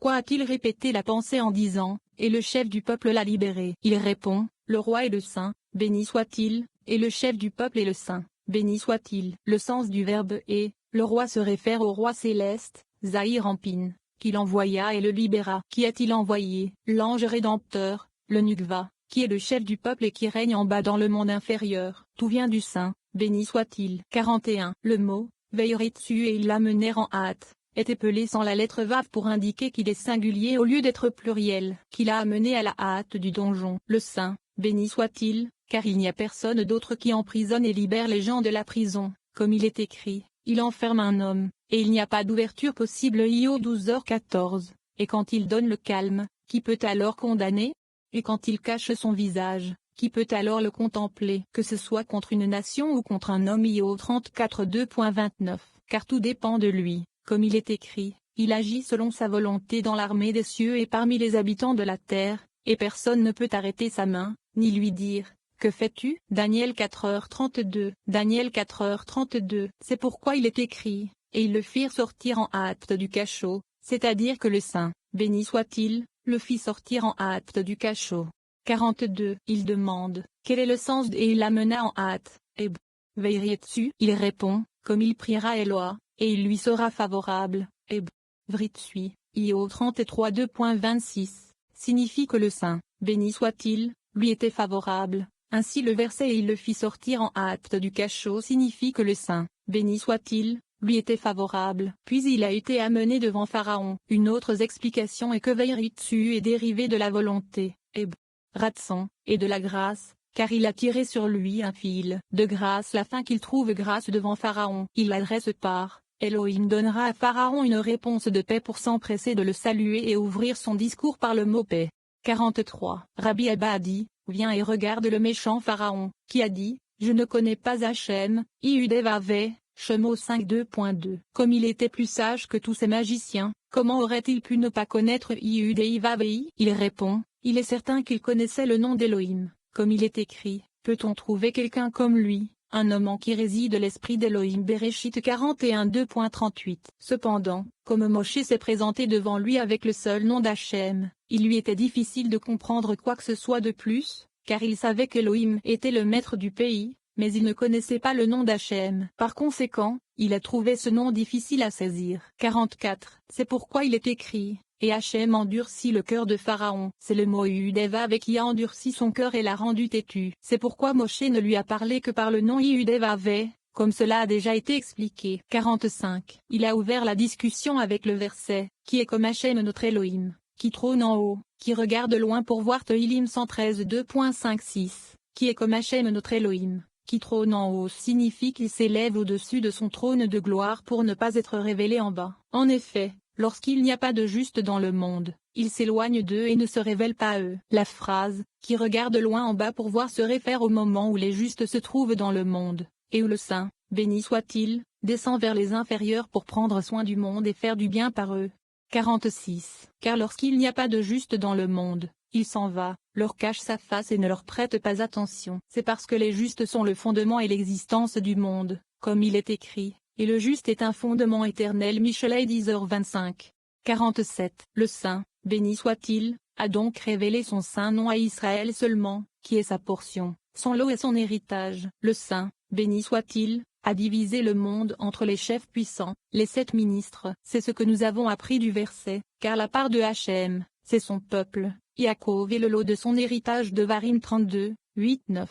pourquoi a-t-il répété la pensée en disant, et le chef du peuple l'a libéré? Il répond, le roi est le saint, béni soit-il, et le chef du peuple est le saint, béni soit-il. Le sens du verbe est, le roi se réfère au roi céleste, Zahir Ampin, qu'il envoya et le libéra. Qui a-t-il envoyé? L'ange rédempteur, le Nukva, qui est le chef du peuple et qui règne en bas dans le monde inférieur. Tout vient du saint, béni soit-il. 41. Le mot, Veiritsu et ils l'amenèrent en hâte, est épelé sans la lettre Vav pour indiquer qu'il est singulier au lieu d'être pluriel. Qui l'a amené à la hâte du donjon. Le saint, béni soit-il, car il n'y a personne d'autre qui emprisonne et libère les gens de la prison, comme il est écrit, il enferme un homme, et il n'y a pas d'ouverture possible. Io 12h14. Et quand il donne le calme, qui peut alors condamner? Et quand il cache son visage, qui peut alors le contempler? Que ce soit contre une nation ou contre un homme. Io 34 2.29. Car tout dépend de lui, comme il est écrit, il agit selon sa volonté dans l'armée des cieux et parmi les habitants de la terre, et personne ne peut arrêter sa main, ni lui dire, que fais-tu? Daniel 4h32. Daniel 4h32. C'est pourquoi il est écrit, et ils le firent sortir en hâte du cachot, c'est-à-dire que le saint, béni soit-il, le fit sortir en hâte du cachot. 42. Il demande, quel est le sens et il l'amena en hâte, et Veiritsu, il répond, comme il priera Eloa, et il lui sera favorable, et Vritsui, Io 33 2.26, signifie que le saint, béni soit-il, lui était favorable. Ainsi le verset et il le fit sortir en hâte du cachot signifie que le saint, béni soit-il, lui était favorable. Puis il a été amené devant Pharaon. Une autre explication est que Veiritsu est dérivé de la volonté, et Ratson, et de la grâce, car il a tiré sur lui un fil de grâce afin qu'il trouve grâce devant Pharaon. Il l'adresse par, Elohim donnera à Pharaon une réponse de paix pour s'empresser de le saluer et ouvrir son discours par le mot paix. 43. Rabbi Abba a dit, viens et regarde le méchant Pharaon, qui a dit, je ne connais pas Hachem, Iudevave, Shemo 5 2.2. Comme il était plus sage que tous ces magiciens, comment aurait-il pu ne pas connaître Iudevavei? Il répond, il est certain qu'il connaissait le nom d'Elohim, comme il est écrit, peut-on trouver quelqu'un comme lui, un homme en qui réside l'esprit d'Elohim? Bereshit 41 2.38. Cependant, comme Moshe s'est présenté devant lui avec le seul nom d'Hachem, il lui était difficile de comprendre quoi que ce soit de plus, car il savait qu'Elohim était le maître du pays, mais il ne connaissait pas le nom d'Hachem. Par conséquent, il a trouvé ce nom difficile à saisir. 44. C'est pourquoi il est écrit, et Hachem endurcit le cœur de Pharaon. C'est le mot Iudevave qui a endurci son cœur et l'a rendu têtu. C'est pourquoi Moshe ne lui a parlé que par le nom Iudevave, comme cela a déjà été expliqué. 45. Il a ouvert la discussion avec le verset, qui est comme Hachem notre Elohim, qui trône en haut, qui regarde loin pour voir Tehillim 113 2.56, qui est comme Hachem notre Elohim, qui trône en haut signifie qu'il s'élève au-dessus de son trône de gloire pour ne pas être révélé en bas. En effet, lorsqu'il n'y a pas de juste dans le monde, il s'éloigne d'eux et ne se révèle pas à eux. La phrase, qui regarde loin en bas pour voir se réfère au moment où les justes se trouvent dans le monde, et où le saint, béni soit-il, descend vers les inférieurs pour prendre soin du monde et faire du bien par eux. 46. Car lorsqu'il n'y a pas de juste dans le monde, il s'en va, leur cache sa face et ne leur prête pas attention. C'est parce que les justes sont le fondement et l'existence du monde, comme il est écrit, et le juste est un fondement éternel. Michelet 10h25. 47. Le saint, béni soit-il, a donc révélé son saint nom à Israël seulement, qui est sa portion, son lot et son héritage. Le saint, béni soit-il, a divisé le monde entre les chefs puissants, les 7 ministres. C'est ce que nous avons appris du verset, car la part de Hachem, c'est son peuple, Yaakov et le lot de son héritage. Devarim 32, 8-9.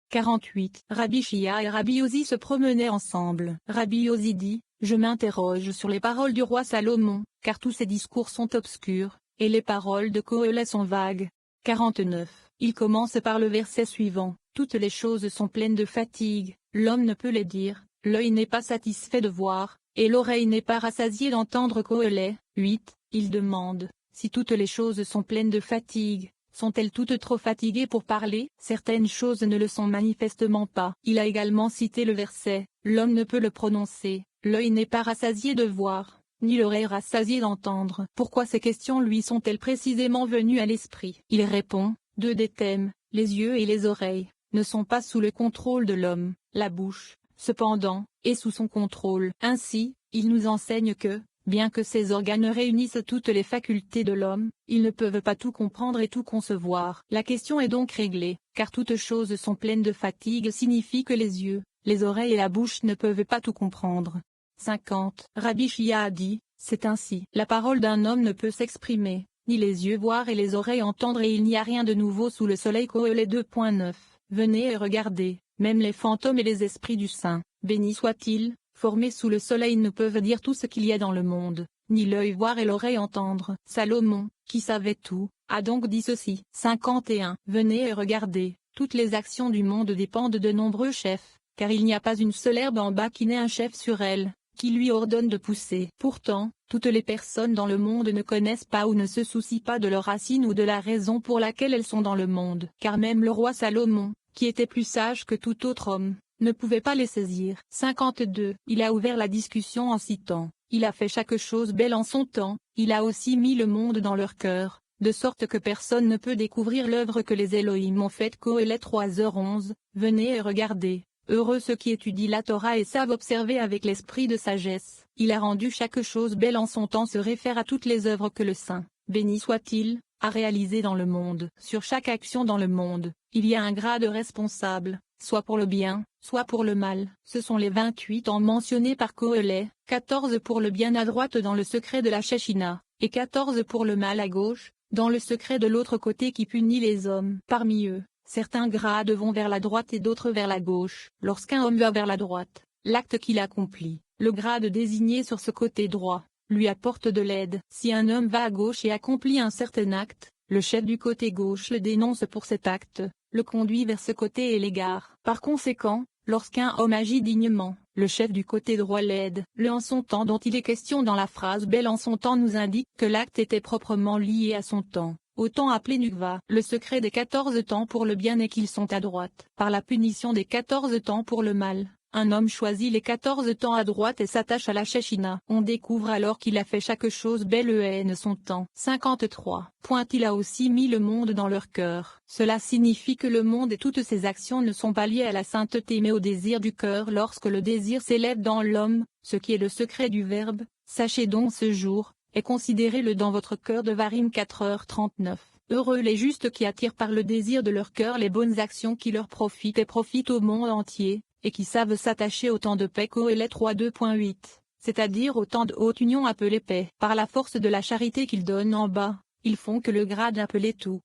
48. Rabbi Shia et Rabbi Ozi se promenaient ensemble. Rabbi Ozi dit, je m'interroge sur les paroles du roi Salomon, car tous ses discours sont obscurs, et les paroles de Kohelet sont vagues. 49. Il commence par le verset suivant, toutes les choses sont pleines de fatigue, l'homme ne peut les dire, l'œil n'est pas satisfait de voir, et l'oreille n'est pas rassasiée d'entendre. Kohelet. 8. Il demande, si toutes les choses sont pleines de fatigue, sont-elles toutes trop fatiguées pour parler? Certaines choses ne le sont manifestement pas. Il a également cité le verset, l'homme ne peut le prononcer, l'œil n'est pas rassasié de voir, ni l'oreille rassasiée d'entendre. Pourquoi ces questions lui sont-elles précisément venues à l'esprit? Il répond, deux des thèmes, les yeux et les oreilles, ne sont pas sous le contrôle de l'homme, la bouche, cependant, est sous son contrôle. Ainsi, il nous enseigne que, Bien que ces organes réunissent toutes les facultés de l'homme, ils ne peuvent pas tout comprendre et tout concevoir. La question est donc réglée, car toutes choses sont pleines de fatigue signifie que les yeux, les oreilles et la bouche ne peuvent pas tout comprendre. 50. Rabbi Chia a dit, c'est ainsi. La parole d'un homme ne peut s'exprimer, ni les yeux voir et les oreilles entendre et il n'y a rien de nouveau sous le soleil. Kohelet 2.9. Venez et regardez, même les fantômes et les esprits du Saint, béni soit-il, formés sous le soleil ne peuvent dire tout ce qu'il y a dans le monde, ni l'œil voir et l'oreille entendre. Salomon, qui savait tout, a donc dit ceci. 51. Venez et regardez, toutes les actions du monde dépendent de nombreux chefs, car il n'y a pas une seule herbe en bas qui n'ait un chef sur elle, qui lui ordonne de pousser. Pourtant, toutes les personnes dans le monde ne connaissent pas ou ne se soucient pas de leurs racines ou de la raison pour laquelle elles sont dans le monde. Car même le roi Salomon, qui était plus sage que tout autre homme, ne pouvait pas les saisir. 52. Il a ouvert la discussion en citant, il a fait chaque chose belle en son temps, il a aussi mis le monde dans leur cœur, de sorte que personne ne peut découvrir l'œuvre que les Elohim ont faite. Kohelet 3h11. Venez et regardez. Heureux ceux qui étudient la Torah et savent observer avec l'esprit de sagesse. Il a rendu chaque chose belle en son temps se réfère à toutes les œuvres que le Saint, béni soit-il, a réalisées dans le monde. Sur chaque action dans le monde, il y a un grade responsable, soit pour le bien, soit pour le mal. Ce sont les 28 ans mentionnés par Kohelet, 14 pour le bien à droite dans le secret de la Shechina, et 14 pour le mal à gauche, dans le secret de l'autre côté qui punit les hommes. Parmi eux, certains grades vont vers la droite et d'autres vers la gauche. Lorsqu'un homme va vers la droite, l'acte qu'il accomplit, le grade désigné sur ce côté droit, lui apporte de l'aide. Si un homme va à gauche et accomplit un certain acte, le chef du côté gauche le dénonce pour cet acte, le conduit vers ce côté et l'égare. Par conséquent, lorsqu'un homme agit dignement, le chef du côté droit l'aide. Le en son temps dont il est question dans la phrase belle en son temps nous indique que l'acte était proprement lié à son temps. Au temps appelé Nukva, le secret des 14 temps pour le bien est qu'ils sont à droite. Par la punition des 14 temps pour le mal, un homme choisit les 14 temps à droite et s'attache à la Shechina. On découvre alors qu'il a fait chaque chose belle et haine son temps. 53. Il a aussi mis le monde dans leur cœur. Cela signifie que le monde et toutes ses actions ne sont pas liées à la sainteté mais au désir du cœur. Lorsque le désir s'élève dans l'homme, ce qui est le secret du Verbe, sachez donc ce jour, et considérez-le dans votre cœur. Devarim 4h39. Heureux les justes qui attirent par le désir de leur cœur les bonnes actions qui leur profitent et profitent au monde entier, et qui savent s'attacher au temps de paix. Kohelet 3.2.8, c'est-à-dire au temps de haute union appelé paix. Par la force de la charité qu'ils donnent en bas, ils font que le grade appelé tout,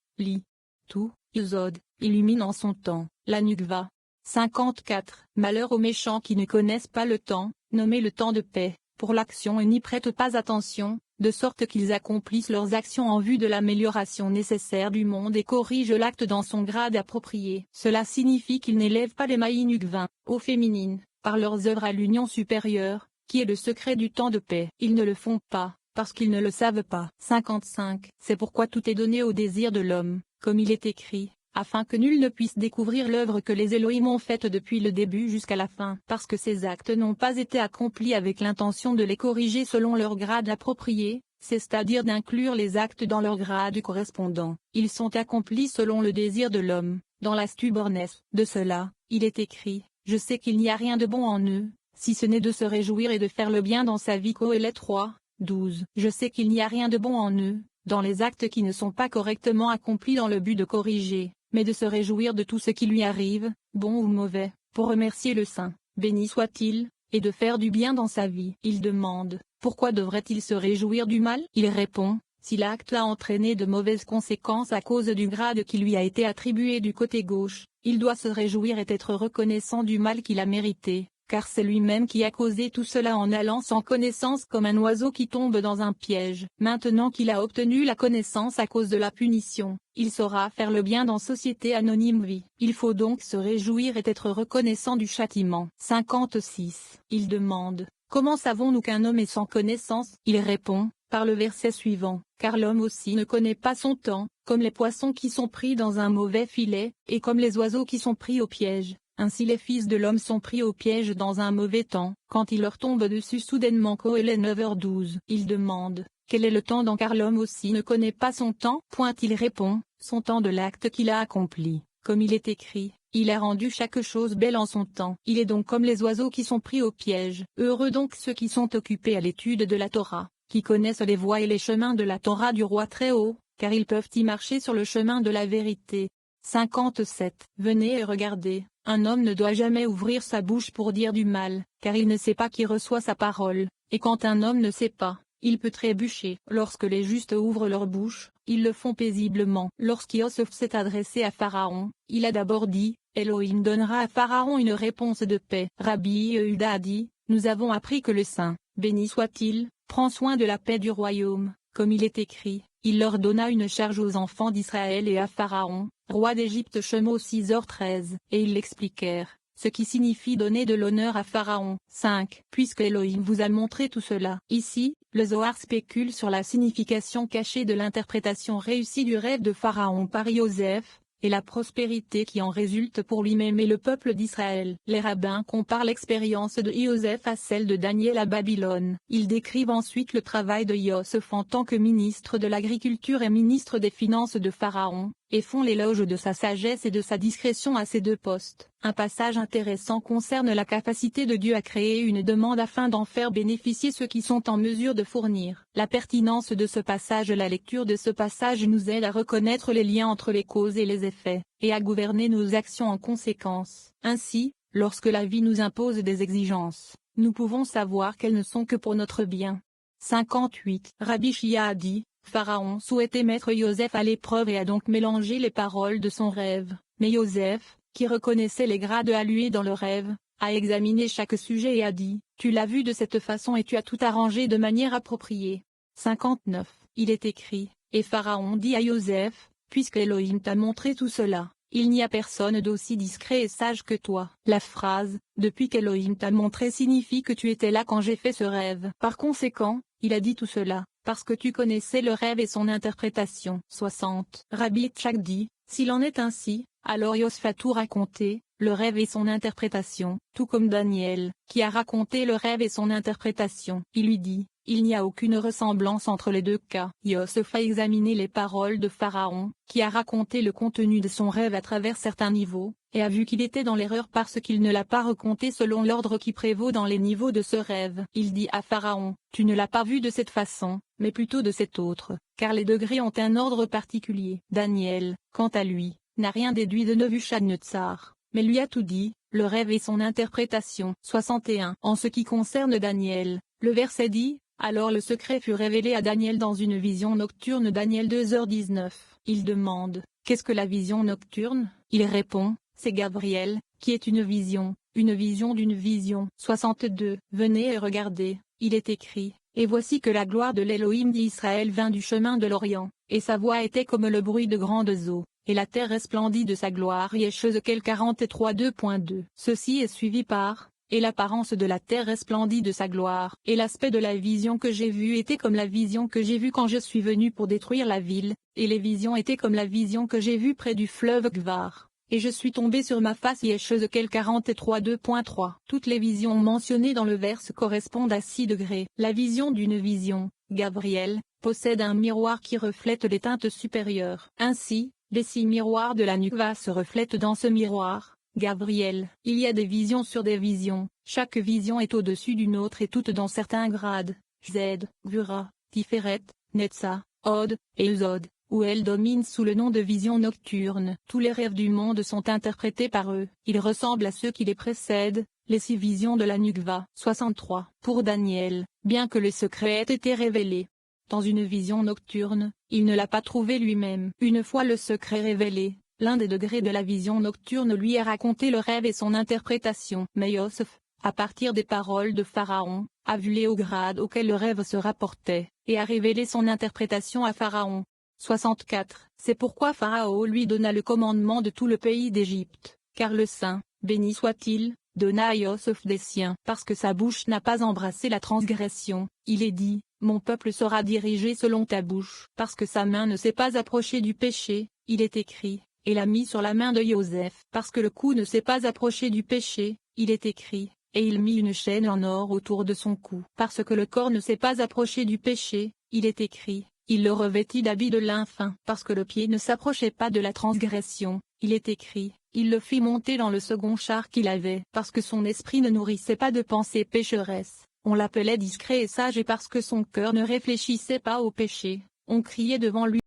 tout, Yuzod, illumine en son temps, la Nukva. 54. Malheur aux méchants qui ne connaissent pas le temps, nommé le temps de paix, pour l'action et n'y prêtent pas attention, de sorte qu'ils accomplissent leurs actions en vue de l'amélioration nécessaire du monde et corrigent l'acte dans son grade approprié. Cela signifie qu'ils n'élèvent pas les Maïnukvin, aux féminines, par leurs œuvres à l'union supérieure, qui est le secret du temps de paix. Ils ne le font pas, parce qu'ils ne le savent pas. 55. C'est pourquoi tout est donné au désir de l'homme, comme il est écrit, afin que nul ne puisse découvrir l'œuvre que les Elohim ont faite depuis le début jusqu'à la fin. Parce que ces actes n'ont pas été accomplis avec l'intention de les corriger selon leur grade approprié, c'est-à-dire d'inclure les actes dans leur grade correspondant. Ils sont accomplis selon le désir de l'homme, dans la stubbornesse. De cela, il est écrit, je sais qu'il n'y a rien de bon en eux, si ce n'est de se réjouir et de faire le bien dans sa vie. Kohelet 3.12. Je sais qu'il n'y a rien de bon en eux, dans les actes qui ne sont pas correctement accomplis dans le but de corriger, mais de se réjouir de tout ce qui lui arrive, bon ou mauvais, pour remercier le Saint, béni soit-il, et de faire du bien dans sa vie. Il demande, pourquoi devrait-il se réjouir du mal? Il répond, si l'acte a entraîné de mauvaises conséquences à cause du grade qui lui a été attribué du côté gauche, il doit se réjouir et être reconnaissant du mal qu'il a mérité, car c'est lui-même qui a causé tout cela en allant sans connaissance comme un oiseau qui tombe dans un piège. Maintenant qu'il a obtenu la connaissance à cause de la punition, il saura faire le bien dans société anonyme vie. Il faut donc se réjouir et être reconnaissant du châtiment. 56. Il demande, comment savons-nous qu'un homme est sans connaissance? Il répond, par le verset suivant, car l'homme aussi ne connaît pas son temps, comme les poissons qui sont pris dans un mauvais filet, et comme les oiseaux qui sont pris au piège. Ainsi les fils de l'homme sont pris au piège dans un mauvais temps, quand il leur tombe dessus soudainement. Kohelet 9h12. Il demande, quel est le temps dans car l'homme aussi ne connaît pas son temps? Il répond, son temps de l'acte qu'il a accompli, comme il est écrit, Il a rendu chaque chose belle en son temps. Il est donc comme les oiseaux qui sont pris au piège. Heureux donc ceux qui sont occupés à l'étude de la Torah, qui connaissent les voies et les chemins de la Torah du Roi Très-Haut, car ils peuvent y marcher sur le chemin de la vérité. 57. Venez et regardez, un homme ne doit jamais ouvrir sa bouche pour dire du mal, car il ne sait pas qui reçoit sa parole, et quand un homme ne sait pas, il peut trébucher. Lorsque les justes ouvrent leur bouche, ils le font paisiblement. Lorsqu'Ioseph s'est adressé à Pharaon, il a d'abord dit, Elohim donnera à Pharaon une réponse de paix. Rabbi Yehuda a dit, nous avons appris que le Saint, béni soit-il, prend soin de la paix du royaume, comme il est écrit. Il leur donna une charge aux enfants d'Israël et à Pharaon, roi d'Égypte Shemo 6h13, et ils l'expliquèrent, ce qui signifie donner de l'honneur à Pharaon. 5. Puisque Elohim vous a montré tout cela. Ici, le Zohar spécule sur la signification cachée de l'interprétation réussie du rêve de Pharaon par Joseph, et la prospérité qui en résulte pour lui-même et le peuple d'Israël. Les rabbins comparent l'expérience de Joseph à celle de Daniel à Babylone. Ils décrivent ensuite le travail de Joseph en tant que ministre de l'Agriculture et ministre des Finances de Pharaon, et font l'éloge de sa sagesse et de sa discrétion à ces deux postes. Un passage intéressant concerne la capacité de Dieu à créer une demande afin d'en faire bénéficier ceux qui sont en mesure de fournir. La pertinence de ce passage. La lecture de ce passage nous aide à reconnaître les liens entre les causes et les effets, et à gouverner nos actions en conséquence. Ainsi, lorsque la vie nous impose des exigences, nous pouvons savoir qu'elles ne sont que pour notre bien. 58. Rabbi Shia a dit, Pharaon souhaitait mettre Joseph à l'épreuve et a donc mélangé les paroles de son rêve, mais Joseph, qui reconnaissait les grades à lui dans le rêve, a examiné chaque sujet et a dit, tu l'as vu de cette façon et tu as tout arrangé de manière appropriée. 59. Il est écrit, et Pharaon dit à Joseph, puisque Elohim t'a montré tout cela, il n'y a personne d'aussi discret et sage que toi. La phrase, depuis qu'Elohim t'a montré signifie que tu étais là quand j'ai fait ce rêve. Par conséquent, il a dit tout cela, parce que tu connaissais le rêve et son interprétation. 60. Rabbi Tchak dit, s'il en est ainsi, alors Yosef a tout raconté, le rêve et son interprétation, tout comme Daniel, qui a raconté le rêve et son interprétation. Il lui dit, il n'y a aucune ressemblance entre les deux cas. Yosef a examiné les paroles de Pharaon, qui a raconté le contenu de son rêve à travers certains niveaux, et a vu qu'il était dans l'erreur parce qu'il ne l'a pas raconté selon l'ordre qui prévaut dans les niveaux de ce rêve. Il dit à Pharaon, tu ne l'as pas vu de cette façon, mais plutôt de cette autre, car les degrés ont un ordre particulier. Daniel, quant à lui, n'a rien déduit de Nebuchadnezzar, mais lui a tout dit, le rêve et son interprétation. 61. En ce qui concerne Daniel, le verset dit, alors le secret fut révélé à Daniel dans une vision nocturne. Daniel 2h19. Il demande, qu'est-ce que la vision nocturne? Il répond, c'est Gabriel, qui est une vision d'une vision. 62. Venez et regardez, il est écrit, et voici que la gloire de l'Élohim d'Israël vint du chemin de l'Orient, et sa voix était comme le bruit de grandes eaux, et la terre resplendit de sa gloire. Yeshézéchiel 43 2.2. Ceci est suivi par, et l'apparence de la terre resplendit de sa gloire. Et l'aspect de la vision que j'ai vue était comme la vision que j'ai vue quand je suis venu pour détruire la ville, et les visions étaient comme la vision que j'ai vue près du fleuve Gvar. Et je suis tombé sur ma face. Yeshézéchiel 43 2.3. Toutes les visions mentionnées dans le verse correspondent à 6 degrés. La vision d'une vision, Gabriel, possède un miroir qui reflète les teintes supérieures. Ainsi, les 6 miroirs de la Nukva se reflètent dans ce miroir, Gabriel. Il y a des visions sur des visions, chaque vision est au-dessus d'une autre et toutes dans certains grades, Z, Gvura, Tiferet, Netza, Od, et Uzod, où elles dominent sous le nom de visions nocturnes. Tous les rêves du monde sont interprétés par eux, ils ressemblent à ceux qui les précèdent, les 6 visions de la Nukva. 63. Pour Daniel, bien que le secret ait été révélé dans une vision nocturne, il ne l'a pas trouvé lui-même. Une fois le secret révélé, l'un des degrés de la vision nocturne lui a raconté le rêve et son interprétation. Mais Yosef, à partir des paroles de Pharaon, a vu les hauts grades auxquels le rêve se rapportait, et a révélé son interprétation à Pharaon. 64. C'est pourquoi Pharaon lui donna le commandement de tout le pays d'Égypte, car le Saint, béni soit-il, donna à Yosef des siens. Parce que sa bouche n'a pas embrassé la transgression, il est dit, mon peuple sera dirigé selon ta bouche. Parce que sa main ne s'est pas approchée du péché, il est écrit, et l'a mis sur la main de Joseph. Parce que le cou ne s'est pas approché du péché, il est écrit, et il mit une chaîne en or autour de son cou. Parce que le corps ne s'est pas approché du péché, il est écrit, il le revêtit d'habits de lin fin. Parce que le pied ne s'approchait pas de la transgression, il est écrit, il le fit monter dans le second char qu'il avait. Parce que son esprit ne nourrissait pas de pensées pécheresses, on l'appelait discret et sage, et parce que son cœur ne réfléchissait pas au péché, on criait devant lui.